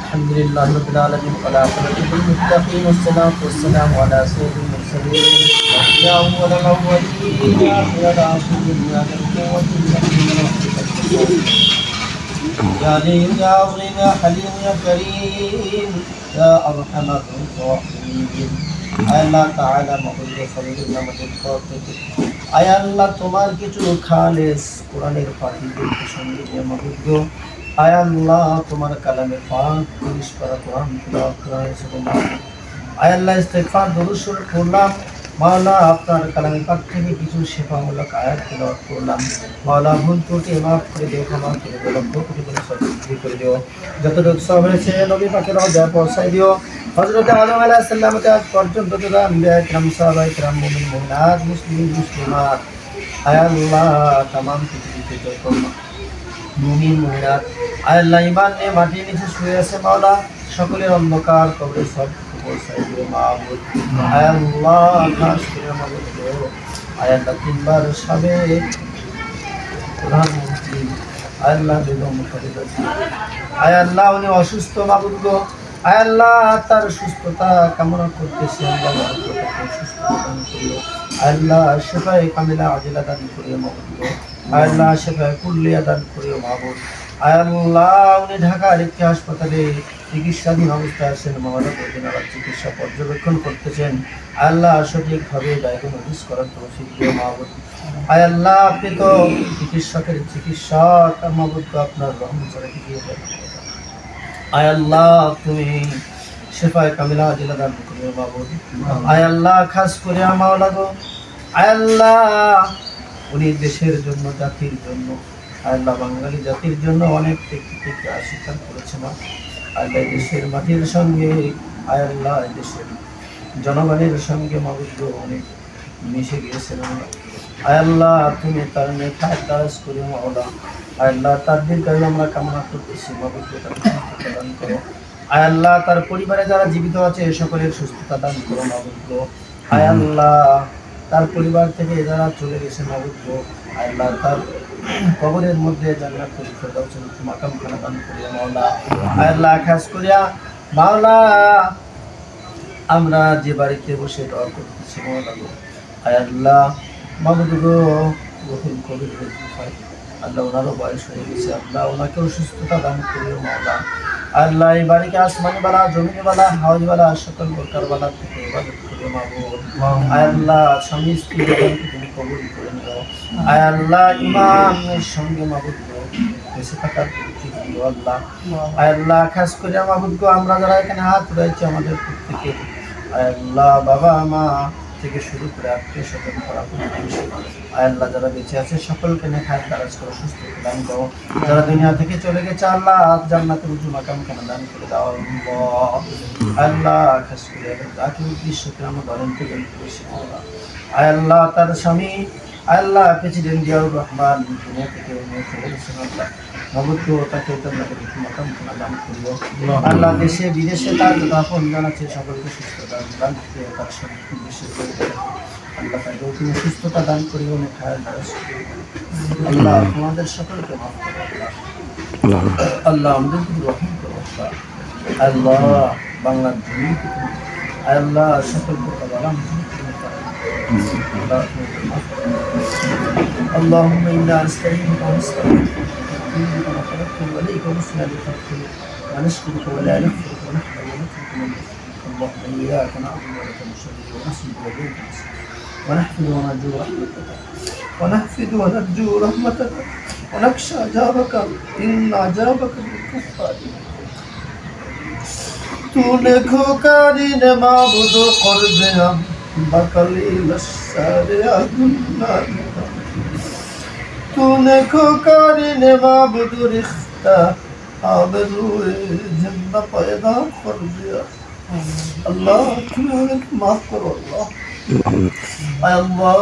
الحمد لله رب العالمين والعاقبة للمتقين والصلاة والسلام على سيد المرسلين يا أول الأولين يا آخر الآخرين يا ذا القوة المتين يا عليم يا عظيم يا حليم يا كريم يا أرحم الراحمين আল্লাহ তাআলা মহল্লা ফরিদের নামাজের পর থেকে আয় আল্লাহ তোমার কিছু খালেস কোরআনের পাখিদেরকে সঙ্গে নিয়ে মহব্ব আয় আল্লাহ তোমার কালামে পাক তিরিশ পারা কোরআন তিলাওয়াত করা হয়েছে আয় আল্লাহ ইস্তিগফার দরুদ শরীফ পড়লাম মাওলা আপনার কালামে পাক থেকে কিছু শেফামূলক আয়াত তিলাওয়াত করলাম মাওলা ভুল ত্রুটি মাফ করে দিও ক্ষমা করে দিও লক্ষ কোটি করে সবকিছু করে দিও যতটুকু সব হয়েছে নবী পাকের রওজা পৌঁছায় দিও হযরত আদম আলাইহিস সালাম থেকে আজ পর্যন্ত যারা আম্বিয়া کرام সাহাবায়ে کرام মুমিন মুমিনাত মুসলিম মুসলিমাত আয় আল্লাহ तमाम পৃথিবীতে যত মুমিন মুমিনাত আয় আল্লাহ ঈমান নিয়ে মাটির নিচে শুয়ে আছে মাওলা সকলের অন্ধকার কবরে সব পৌঁছায় দিও মাবুদ আয় আল্লাহ খাস করে মাবুদ আয় আল্লাহ তিনবার সাবেক প্রধানমন্ত্রী আয় আল্লাহ বেগম খালেদা জিয়া আয় আল্লাহ উনি অসুস্থ মাবুদ গো আয় আল্লাহ তার সুস্থতা কামনা করতেছি আল্লাহ সুস্থতা দান করিও আল্লাহ শিফায়ে কামিলা আজিলা দান করিও মাবুদ আয় আল্লাহ শিফায়ে কুল্লিয়া দান করিও মাবুদ আয় আল্লাহ উনি ঢাকার একটি হাসপাতালে চিকিৎসাধীন অবস্থায় আছেন মাওলা ওনারা চিকিৎসা পর্যবেক্ষণ করতেছেন আল্লাহ সঠিকভাবে ডায়াগনোসিস করার তৌফিক দিও মাবুদ আয় আল্লাহ আপনি তো চিকিৎসকের চিকিৎসক মাবুদ আপনার রহমত ছাড়া কি হবে আয় আল্লাহ তুমি শিফায়ে কামিলা আজিলা দান করিও মাবুদ আয় আল্লাহ খাস করে মাওলা গো আয় আল্লাহ উনি দেশের জন্য জাতির জন্য আয় আল্লাহ বাঙালি জাতির জন্য অনেক থেকে স্বীকার করেছে না আল্লাহ দেশের মাটির সঙ্গে আয় আল্লাহ দেশের জনগণের সঙ্গে মাবুদ অনেক মিশে গিয়েছেন আয় আল্লাহ তুমি তার নেখায় তারাজ করিও মাওলা আয় আল্লাহ তার দীর্ঘায়ু আমরা কামনা করতেছি মাবুদ তার সুস্থতা দান করো আয় আল্লাহ তার পরিবারে যারা জীবিত আছে সকলের সুস্থতা দান করো মাবুদ আয় আল্লাহ তার পরিবার থেকে যারা চলে গেছে মাবুদ আয় আল্লাহ তার কবরের মধ্যে জান্নাতুল ফেরদাউসের মাকাম খানা দান করিও মাওলা আয় আল্লাহ খাস করিয়া মাওলা আমরা যে বাড়িতে বসে দোয়া করতেছি মাওলা আয় আল্লাহ মাবুদ গো রহিম কবির আল্লাহ ওনারও বয়স হয়ে গেছে আল্লাহ ওনাকেও সুস্থতা দান করিও মাওলা আল্লাহ এই বাড়িকে আসমানি বালা জমিনি বালা হাওজ বালা সকল প্রকার বালা থেকে ইবাদত করিও মাবুদ আয় আল্লাহ স্বামী স্ত্রীকে তুমি কবুল করে নিও আয় আল্লাহ ঈমানের সঙ্গে মাবুদ বেঁচে থাকার তৌফিক দিও আল্লাহ আয় আল্লাহ খাস করে মাবুদ গো আমরা যারা এখানে হাত রয়েছে আমাদের প্রত্যেকে আয় আল্লাহ বাবা মা থেকে শুরু করে আত্মীয় স্বজন করা আয় আল্লাহ যারা বেঁচে আছে সকলকে নেখায় তারাজ করো সুস্থ দান করো যারা দুনিয়া থেকে চলে গেছে আল্লাহ জান্নাতের উঁচু মাকাম কেন দান করে দাও আল্লাহ খাস করে যাকে উদ্দেশ্যকে আমরা ধরেন থেকে আয় আল্লাহ তার স্বামী আল্লাহ প্রেসিডেন্ট জিয়াউর রহমান দুনিয়া থেকে চলে গেছেন আল্লাহ নবদ্র তাকে মাকাম কেন দান করিও আল্লাহ দেশে বিদেশে তার যত আপন জন আছে সকলকে সুস্থতা দান করিও তার সঙ্গে দেশে আল্লাহ তাকে তুমি সুস্থতা দান করিও নেখায় আল্লাহ তোমাদের সকলকে মাফ করো আল্লাহ আমাদের রহম করো আল্লাহ বাংলার ভূমি আল্লাহ সকল প্রকার আরাম اللهم إنا نستعينك ونستغفرك ونتوكل عليك ونثنى بك ونشكرك ولا نكفرك ونحمد ونترك من اللهم إياك نعبد ولك نصلي ونسجد ولك ونحفظ ونرجو رحمتك ونرجو رحمتك ونخشى عذابك إن عذابك بالكفار तूने खोकारी ने माबूद क़ुर्ब हम बकलील सारे गुनाह तूने खोकारी ने माबूद रिश्ता आबरूए जिंदा पैदा कर दिया अल्लाह तुम्हें हमें माफ करो अल्लाह अल्लाह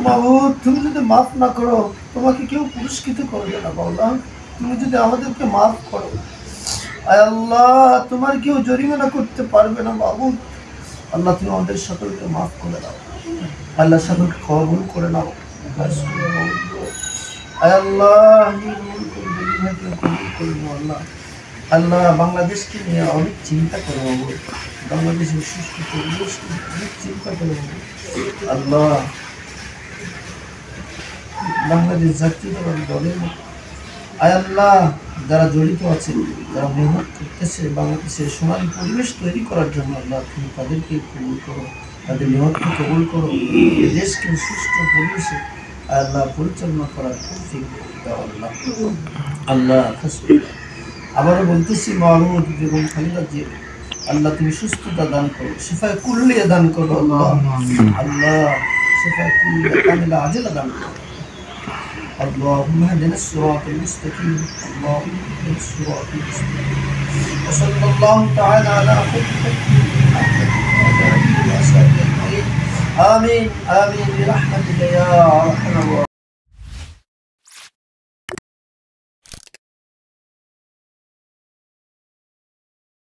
माबूद तुम যদি মাফ না করো তোমাকে কেউ পুরস্কৃত করবে না আল্লাহ তুমি যদি আমাদেরকে মাফ করো আয় আল্লাহ তোমার কেউ জরিমানা করতে পারবে না মাবুদ আল্লাহ তুমি আমাদের সকলকে মাফ করে দাও আল্লাহ সকলকে কবুল করে নাও আয় আল্লাহ আল্লাহ আল্লাহ বাংলাদেশকে নিয়ে অনেক চিন্তা করো বাবু, বাংলাদেশের সুস্থ পরিবেশ নিয়ে অনেক চিন্তা করো বাবু। আল্লাহ বাংলাদেশ জাতীয়তাবাদী দলের আয় আল্লাহ যারা জড়িত আছে, যারা মেহনত করতেছে বাংলাদেশের সোনালী পরিবেশ তৈরি করার জন্য, আল্লাহ তুমি তাদেরকে কবুল করো, তাদের মেহনতকে কবুল করো, এই দেশকে সুস্থ পরিবেশে আয় আল্লাহ পরিচালনা করার তৌফিক দাও আল্লাহ। আল্লাহ আবারও বলতেছি মাহমুদ বেগম খালিদা জিয়া, আল্লাহ তুমি সুস্থতা দান করো, শিফায়ে কুল্লিয়া দান করো আল্লাহ। আল্লাহ শিফায়ে কুল্লিয়া কামিলা আজলা দান করো। اللهم اهدنا الصراط المستقيم، اللهم اهدنا الصراط المستقيم. وصلى الله تعالى على خير خلقه محمد وعلى اله وصحبه اجمعين. آمين آمين برحمتك يا أرحم الراحمين.